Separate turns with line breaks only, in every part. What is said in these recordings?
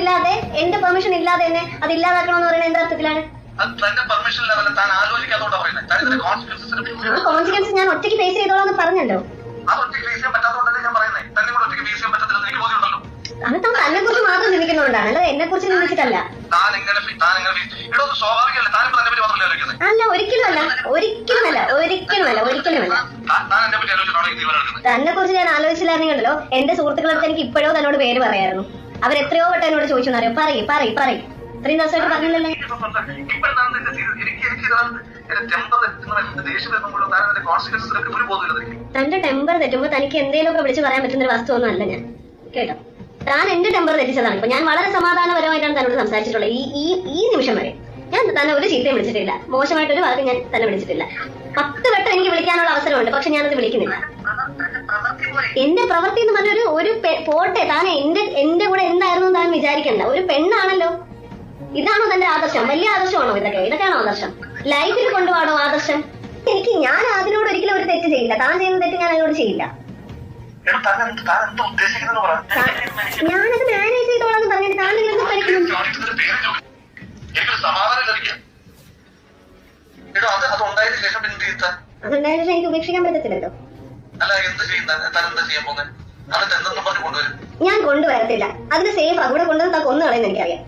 ഇല്ലാതെ എന്റെ പെർമിഷൻ ഇല്ലാതെ തന്നെ അത് ഇല്ലാതാക്കണമെന്ന് പറയുന്നത് എന്ത് അർത്ഥത്തിലാണ്? കോൺസിക്വൻസ് ഞാൻ ഒറ്റയ്ക്ക് ഫേസ് ചെയ്തോളാം പറഞ്ഞല്ലോ. അത് തന്നെ കുറിച്ച് മാത്രം ചിന്തിക്കുന്നതുകൊണ്ടാണ്, അല്ലാതെ എന്നെ കുറിച്ച് ചിന്തിച്ചിട്ടല്ല. അല്ല, ഒരിക്കലുമല്ല, ഒരിക്കലുമല്ല, ഒരിക്കലുമല്ല, ഒരിക്കലുമല്ല. തന്നെ കുറിച്ച് ഞാൻ ആലോചിച്ചില്ലായിരുന്നെങ്കിലോ എന്റെ സുഹൃത്തുക്കളടുത്ത് എനിക്ക് ഇപ്പോഴോ തന്നോട് പേര് പറയായിരുന്നു. അവരെത്രയോ വട്ടം എന്നോട് ചോദിച്ചെന്നറിയോ, പറയും പറയും പറയും. ഇത്രയും ദിവസമായിട്ട് പറഞ്ഞില്ലല്ലോ. തന്റെ ടെമ്പർ തെറ്റുമ്പോ തനിക്ക് എന്തെങ്കിലുമൊക്കെ വിളിച്ച് പറയാൻ പറ്റുന്ന ഒരു വസ്തു ഒന്നും അല്ല ഞാൻ, കേട്ടോ. താൻ എന്റെ ടെമ്പർ തെറ്റിച്ചതാണ്. ഇപ്പൊ ഞാൻ വളരെ സമാധാനപരമായിട്ടാണ് തന്നോട് സംസാരിച്ചിട്ടുള്ളത്. ഈ നിമിഷം വരെ ഞാൻ തന്നെ ഒരു ചീത്തയും വിളിച്ചിട്ടില്ല, മോശമായിട്ടൊരു വാക്ക് ഞാൻ തന്നെ വിളിച്ചിട്ടില്ല. 10 വട്ടം എനിക്ക് വിളിക്കാനുള്ള അവസരമുണ്ട്, പക്ഷെ ഞാനത് വിളിക്കുന്നില്ല. എന്റെ പ്രവൃത്തി എന്ന് പറഞ്ഞൊരു പോട്ടെ, താൻ എന്റെ കൂടെ എന്തായിരുന്നു താൻ വിചാരിക്കണ്ട. ഒരു പെണ്ണാണല്ലോ. ഇതാണോ തന്റെ ആദർശം? വലിയ ആദർശമാണോ ഇതൊക്കെയാണോ ആദർശം? ലൈഫിൽ കൊണ്ടുപോകണോ ആദർശം? ഞാൻ അതിനോട് ഒരിക്കലും ഒരു തെറ്റ് ചെയ്യില്ല. താൻ ചെയ്യുന്ന തെറ്റ് ഞാൻ അതിനോട് ചെയ്യില്ല. ഞാനത് മാനേജ് ചെയ്തോളാന്ന് പറഞ്ഞിട്ട് താൻ അതുണ്ടായിട്ട് എനിക്ക് ഉപേക്ഷിക്കാൻ പറ്റത്തില്ലല്ലോ. ഞാൻ കൊണ്ടുവരത്തില്ല. അതിന് സേഫ് അവിടെ കൊണ്ടുവന്ന് കൊന്നു കളയുന്ന എനിക്കറിയാം.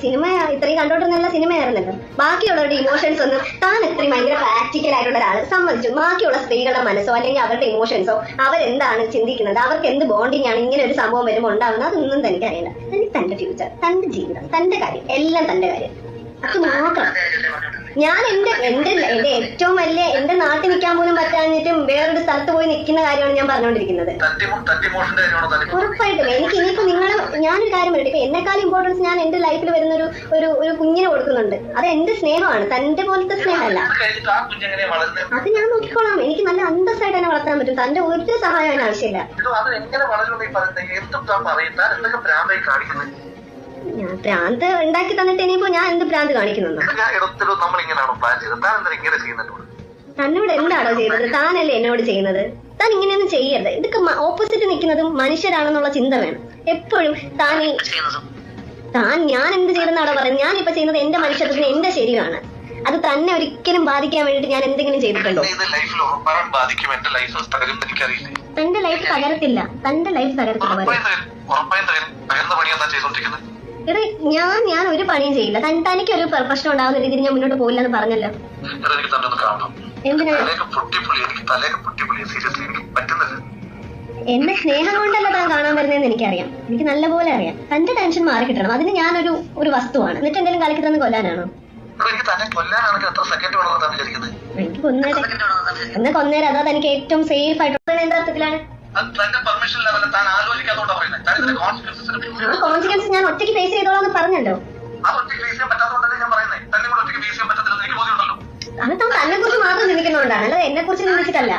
സിനിമ ഇത്രയും കണ്ടോണ്ടിരുന്ന സിനിമയായിരുന്നല്ലോ. ബാക്കിയുള്ളവരുടെ ഇമോഷൻസ് ഒന്നും താൻ ഇത്രയും ഭയങ്കര പ്രാക്ടിക്കൽ ആയിട്ടുള്ള ഒരാൾ സമ്മതിച്ചു. ബാക്കിയുള്ള സ്ത്രീകളുടെ മനസ്സോ അല്ലെങ്കിൽ അവരുടെ ഇമോഷൻസോ അവരെന്താണ് ചിന്തിക്കുന്നത്, അവർക്ക് എന്ത് ബോണ്ടിങ് ആണ് ഇങ്ങനെ ഒരു സംഭവം വരുമ്പോൾ ഉണ്ടാകുന്നത്, അതൊന്നും തനിക്ക് അറിയില്ല. തനിക്ക് തന്റെ ഫ്യൂച്ചർ, തന്റെ ജീവിതം, തന്റെ കാര്യം, എല്ലാം തന്റെ കാര്യം അത് നോക്കണം. ഞാൻ എന്റെ ഏറ്റവും വലിയ എന്റെ നാട്ടിൽ നിൽക്കാൻ പോലും പറ്റാഞ്ഞിട്ടും വേറൊരു സ്ഥലത്ത് പോയി നിൽക്കുന്ന കാര്യമാണ് ഞാൻ പറഞ്ഞുകൊണ്ടിരിക്കുന്നത്. ഉറപ്പായിട്ടും എനിക്ക് ഇനിയിപ്പോ ഞാനൊരു കാര്യം പറയട്ടെ, ഇപ്പൊ എന്നെക്കാളും ഇമ്പോർട്ടൻസ് ഞാൻ എന്റെ ലൈഫിൽ വരുന്ന ഒരു കുഞ്ഞിനെ കൊടുക്കുന്നുണ്ട്. അത് എന്റെ സ്നേഹമാണ്, തന്റെ പോലത്തെ സ്നേഹമല്ല. അത് ഞാൻ നോക്കിക്കോളാം. എനിക്ക് നല്ല അന്തസ്സായിട്ട് തന്നെ വളർത്താൻ പറ്റും. തന്റെ ഒരു സഹായം അതിന് ആവശ്യമില്ല. ഞാൻ ഭ്രാന്ത് ഉണ്ടാക്കി തന്നിട്ട് ഇനിയിപ്പോ ഞാൻ എന്ത് ഭ്രാന്ത് കാണിക്കുന്നുണ്ടോ? തന്നോട് എന്താണോ ചെയ്തത്? താനല്ലേ എന്നോട് ചെയ്യുന്നത്. താൻ ഇങ്ങനെയൊന്നും ചെയ്യരുത്. ഇതൊക്കെ ഓപ്പോസിറ്റ് നിൽക്കുന്നതും മനുഷ്യരാണെന്നുള്ള ചിന്ത വേണം എപ്പോഴും. ഞാൻ എന്ത് ചെയ്തെന്നാണോ പറയുന്നത്? ഞാനിപ്പോ ചെയ്യുന്നത് എന്റെ മനുഷ്യത്വത്തിന് എന്റെ ശരിയാണ്. അത് തന്നെ ഒരിക്കലും ബാധിക്കാൻ വേണ്ടിട്ട് ഞാൻ എന്തെങ്കിലും ചെയ്തിട്ടുണ്ടോ? തന്റെ ലൈഫ് തകരത്തില്ല. തന്റെ ലൈഫ് തകരത്തില്ല. ഞാൻ ഒരു പണിയും ചെയ്യില്ല. തനിക്ക് ഒരു പ്രശ്നം ഉണ്ടാകുന്ന രീതിയിൽ ഞാൻ മുന്നോട്ട് പോയില്ലെന്ന് പറഞ്ഞല്ലോ. എന്തിനാ? എന്റെ സ്നേഹം കൊണ്ടല്ല താൻ കാണാൻ വരുന്നതെന്ന് എനിക്കറിയാം. എനിക്ക് നല്ലപോലെ അറിയാം. തന്റെ ടെൻഷൻ മാറി കിട്ടണം. അതിന് ഞാനൊരു വസ്തുവാണ്. എന്നിട്ട് എന്തെങ്കിലും കളിക്കി തന്നെ കൊല്ലാനാണോ? എനിക്ക് കൊന്നേരം അതാ തനിക്ക് ഏറ്റവും സേഫ് ആയിട്ടുള്ള എന്ത് അർത്ഥത്തിലാണ്? കോൺസിക്വൻസ് ഞാൻ ഒറ്റയ്ക്ക് ഫേസ് ചെയ്തോളാന്ന് പറഞ്ഞല്ലോ. അത് തന്നെ കുറിച്ച് മാത്രം ചിന്തിക്കുന്നതുകൊണ്ടാണ്, അല്ലാതെ എന്നെ കുറിച്ച് ചിന്തിച്ചിട്ടല്ല.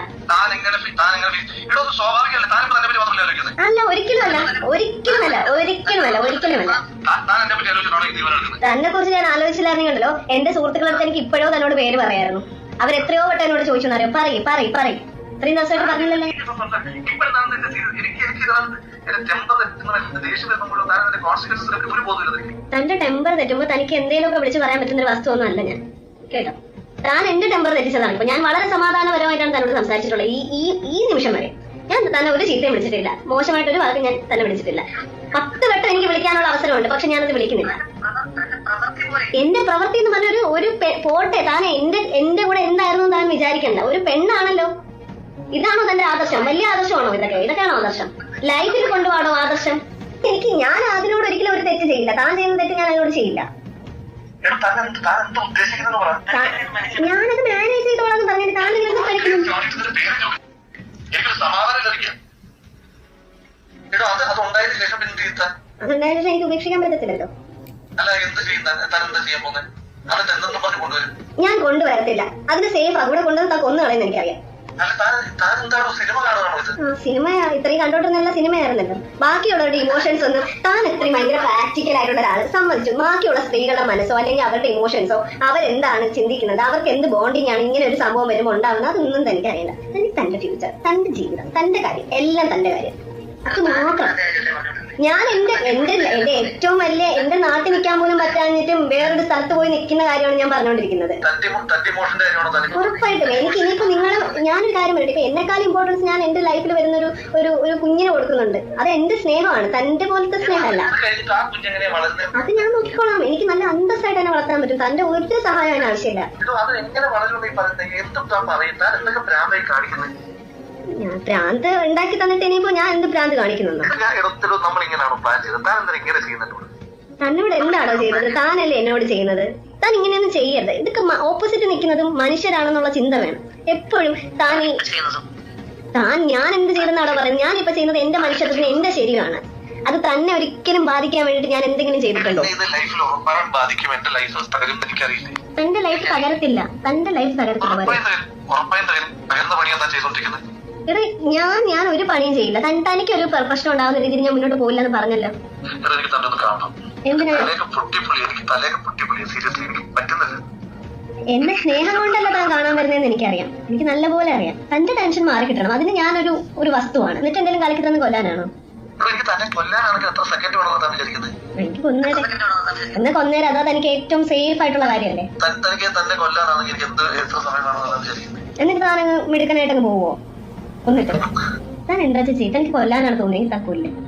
അല്ല, ഒരിക്കലുമല്ല, ഒരിക്കലുമല്ല, ഒരിക്കലുമല്ല, ഒരിക്കലുമല്ല. തന്നെ കുറിച്ച് ഞാൻ ആലോചിച്ചില്ലായിരുന്നെങ്കിലോ എന്റെ സുഹൃത്തുക്കളടുത്ത് എനിക്ക് ഇപ്പോഴോ തന്നോട് പേര് പറയായിരുന്നു. അവരെത്രയോ വട്ടം എന്നോട് ചോദിച്ചെന്നറിയോ, പറയും പറയും പറയും. ഇത്രയും ദിവസമായിട്ട് പറഞ്ഞില്ലല്ലോ. തന്റെ ടെമ്പർ തെറ്റുമ്പോ തനിക്ക് എന്തെങ്കിലുമൊക്കെ വിളിച്ച് പറയാൻ പറ്റുന്ന ഒരു വസ്തു ഒന്നും അല്ല ഞാൻ, കേട്ടോ. താൻ എന്റെ ടെമ്പർ തെറ്റിച്ചതാണ്. ഇപ്പൊ ഞാൻ വളരെ സമാധാനപരമായിട്ടാണ് തന്നോട് സംസാരിച്ചിട്ടുള്ളത്. ഈ നിമിഷം വരെ ഞാൻ തന്നെ ഒരു ചീത്തയും വിളിച്ചിട്ടില്ല, മോശമായിട്ടൊരു വാക്ക് ഞാൻ തന്നെ വിളിച്ചിട്ടില്ല. 10 വട്ടം എനിക്ക് വിളിക്കാനുള്ള അവസരമുണ്ട്, പക്ഷെ ഞാനത് വിളിക്കുന്നില്ല. എന്റെ പ്രവൃത്തി എന്ന് പറഞ്ഞൊരു പോട്ടെ, താൻ എന്റെ കൂടെ എന്തായിരുന്നു താൻ വിചാരിക്കണ്ട. ഒരു പെണ്ണാണല്ലോ. ഇതാണോ തന്റെ ആദർശം? വലിയ ആദർശമാണോ ഇതൊക്കെയാണോ ആദർശം? ലൈഫിൽ കൊണ്ടുപോകണോ ആദർശം? ഞാൻ അതിനോട് ഒരിക്കലും ഒരു തെറ്റ് ചെയ്യില്ല. താൻ ചെയ്യുന്ന തെറ്റ് ഞാൻ അതിനോട് ചെയ്യില്ല. ഞാനത് മാനേജ് ചെയ്തോളാന്ന് പറഞ്ഞിട്ട് താൻ നിങ്ങൾക്ക് കളിക്കുന്നു. അതുണ്ടായിട്ട് എനിക്ക് ഉപേക്ഷിക്കാൻ പറ്റത്തില്ലല്ലോ. ഞാൻ കൊണ്ടുവരത്തില്ല. അതിന് സേഫ് അവിടെ കൊണ്ടുവന്ന് കൊന്നു കളയുന്ന എനിക്കറിയാം. സിനിമ ഇത്രയും കണ്ടോണ്ടിരുന്ന സിനിമയായിരുന്നല്ലോ. ബാക്കിയുള്ളവരുടെ ഇമോഷൻസ് ഒന്നും താൻ ഇത്രയും ഭയങ്കര പ്രാക്ടിക്കൽ ആയിട്ടുള്ള ഒരാൾ സമ്മതിച്ചു. ബാക്കിയുള്ള സ്ത്രീകളുടെ മനസ്സോ അല്ലെങ്കിൽ അവരുടെ ഇമോഷൻസോ അവരെന്താണ് ചിന്തിക്കുന്നത്, അവർക്ക് എന്ത് ബോണ്ടിങ് ആണ് ഇങ്ങനെ ഒരു സംഭവം വരുമ്പോൾ ഉണ്ടാകുന്നത്, അതൊന്നും തനിക്ക് അറിയില്ല. തനിക്ക് തന്റെ ഫ്യൂച്ചർ, തന്റെ ജീവിതം, തന്റെ കാര്യം, എല്ലാം തന്റെ കാര്യം അത് നോക്കണം. ഞാൻ എന്റെ ഏറ്റവും വലിയ എന്റെ നാട്ടിൽ നിൽക്കാൻ പോലും പറ്റാഞ്ഞിട്ടും വേറൊരു സ്ഥലത്ത് പോയി നിൽക്കുന്ന കാര്യമാണ് ഞാൻ പറഞ്ഞുകൊണ്ടിരിക്കുന്നത്. ഉറപ്പായിട്ടും എനിക്ക് ഇനിയിപ്പോ നിങ്ങൾ ഞാനൊരു കാര്യം പറയട്ടെ, ഇപ്പൊ എന്നെക്കാളും ഇമ്പോർട്ടൻസ് ഞാൻ എന്റെ ലൈഫിൽ വരുന്ന ഒരു കുഞ്ഞിനെ കൊടുക്കുന്നുണ്ട്. അത് എന്റെ സ്നേഹമാണ്, തന്റെ പോലത്തെ സ്നേഹമല്ല. അത് ഞാൻ നോക്കിക്കോളാം. എനിക്ക് നല്ല അന്തസ്സായിട്ട് തന്നെ വളർത്താൻ പറ്റും. തന്റെ ഒരു സഹായം അതിന് ആവശ്യമില്ല. ഞാൻ ഭ്രാന്ത് ഉണ്ടാക്കി തന്നിട്ട് ഇനിയിപ്പോ ഞാൻ എന്ത് ഭ്രാന്ത് കാണിക്കുന്നു? തന്നോട് എന്താണോ ചെയ്തത്? താനല്ലേ എന്നോട് ചെയ്യുന്നത്. താൻ ഇങ്ങനെയൊന്നും ചെയ്യരുത്. ഇതൊക്കെ ഓപ്പോസിറ്റ് നിൽക്കുന്നതും മനുഷ്യരാണെന്നുള്ള ചിന്ത വേണം എപ്പോഴും. ഞാൻ എന്ത് ചെയ്തെന്നാണോ പറയുന്നത്? ഞാനിപ്പോ ചെയ്യുന്നത് എന്റെ മനുഷ്യത്വത്തിന് എന്റെ ശരിയാണ്. അത് തന്നെ ഒരിക്കലും ബാധിക്കാൻ വേണ്ടിട്ട് ഞാൻ എന്തെങ്കിലും ചെയ്തിട്ടുണ്ടോ? തന്റെ ലൈഫ് തകരത്തില്ല. തന്റെ ലൈഫ് തകരത്തില്ല. ഞാൻ ഒരു പണിയും ചെയ്യില്ല. തനിക്ക് ഒരു പ്രശ്നം ഉണ്ടാകുന്ന രീതിയിൽ ഞാൻ മുന്നോട്ട് പോയില്ല എന്ന് പറഞ്ഞല്ലോ. എന്തിനാ? എന്നെ സ്നേഹം കൊണ്ടല്ല താൻ കാണാൻ വരുന്നതെന്ന് എനിക്കറിയാം. എനിക്ക് നല്ലപോലെ അറിയാം. തന്റെ ടെൻഷൻ മാറി കിട്ടണം. അതിന് ഞാനൊരു വസ്തുവാണ്. എന്നിട്ട് എന്തെങ്കിലും കളിക്കി തന്നെ കൊല്ലാനാണോ? എനിക്ക് കൊന്നേരം അതാ തനിക്ക് ഏറ്റവും സേഫ് ആയിട്ടുള്ള കാര്യമല്ലേ? എന്നിട്ട് താൻ മിടുക്കനായിട്ടങ്ങ് പോവോ? എന്നിട്ട് താൻ എന്താ ചെയ്ത് തനിക്ക് കൊല്ലാനാണ് തോന്നിയെങ്കിൽ താൻ കൊല്ലും.